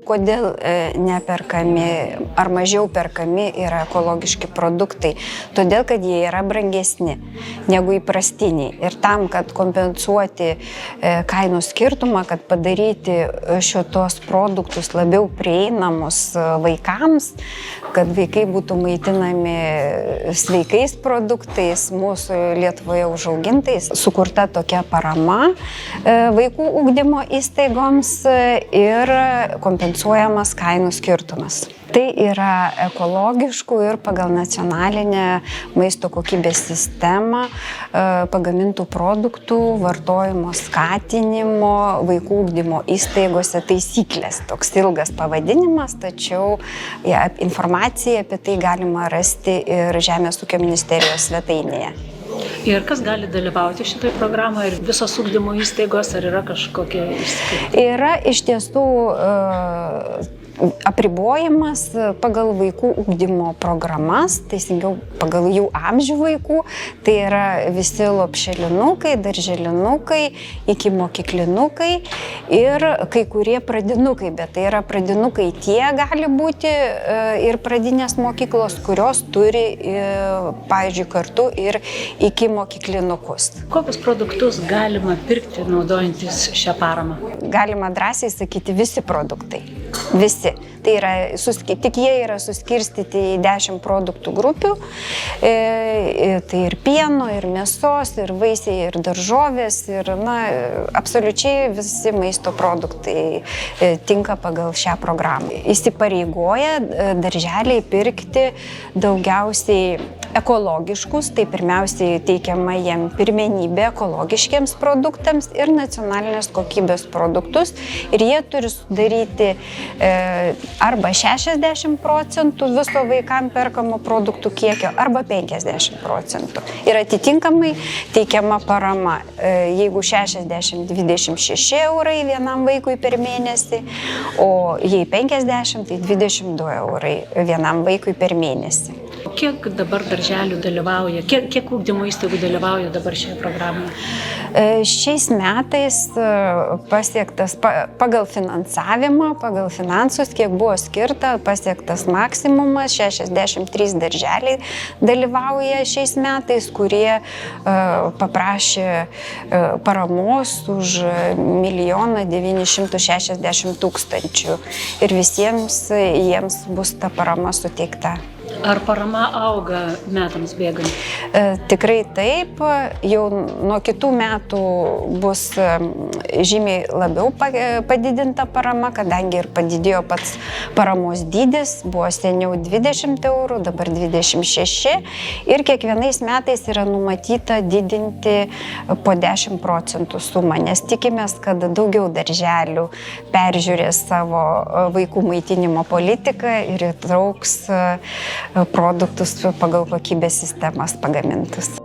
Kodėl neperkami ar mažiau perkami yra ekologiški produktai? Todėl, kad jie yra brangesni negu įprastiniai. Ir tam, kad kompensuoti kainų skirtumą, kad padaryti šitos produktus labiau prieinamus vaikams, kad vaikai būtų maitinami sveikais produktais, mūsų Lietuvoje užaugintais, sukurta tokia parama vaikų ugdymo įstaigoms ir kompensuojamas kainų skirtumas. Tai yra ekologiškų ir pagal nacionalinę maisto kokybės sistemą pagamintų produktų vartojimo skatinimo vaikų ugdymo įstaigose taisyklės. Toks ilgas pavadinimas, tačiau informaciją apie tai galima rasti ir Žemės ūkio ministerijos svetainėje. Ir kas gali dalyvauti šitoje programoje? Ir visos ugdymo įstaigos, ar yra kažkokie išskirti? Yra iš tiesų apribojimas pagal vaikų ugdymo programas, teisingiau pagal jų amžių vaikų, tai yra visi lopšelinukai, darželinukai, iki mokyklinukai ir kai kurie pradinukai, bet tai yra pradinukai tie gali būti ir pradinės mokyklos, kurios turi, pavyzdžiui, kartu ir iki mokyklinukus. Kokius produktus galima pirkti naudojantis šią paramą? Galima drąsiai sakyti visi produktai. Visi. Tai yra, tik jie yra suskirstyti į 10 produktų grupių. Tai ir pieno, ir mėsos, ir vaisiai, ir daržovės, ir absoliučiai visi maisto produktai tinka pagal šią programą. Įsipareigoja darželiai pirkti daugiausiai ekologiškus, tai pirmiausiai teikiama jiem pirmenybė ekologiškiams produktams ir nacionalinės kokybės produktus. Ir jie turi sudaryti arba 60% viso vaikam perkamų produktų kiekio, arba 50%. Ir atitinkamai teikiama parama, jeigu 60-26 eurai vienam vaikui per mėnesį, o jei 50, tai 22 eurai vienam vaikui per mėnesį. Kiek dabar darželių dalyvauja, kiek ugdymo įstaigų dalyvauja dabar šioje programoje? Šiais metais pasiektas pagal finansavimą, pagal finansus, kiek buvo skirta, pasiektas maksimumas, 63 darželiai dalyvauja šiais metais, kurie paprašė paramos už 1 960 000 ir visiems jiems bus ta parama suteikta. Ar parama auga metams bėgant? Tikrai taip, jau nuo kitų metų bus žymiai labiau padidinta parama, kadangi ir padidėjo pats paramos dydis, buvo seniau 20 eurų, dabar 26 ir kiekvienais metais yra numatyta didinti po 10% sumą, nes tikimės, kad daugiau darželių peržiūrės savo vaikų maitinimo politiką ir įtrauks produktus pagal kokybės sistemas pagamintus.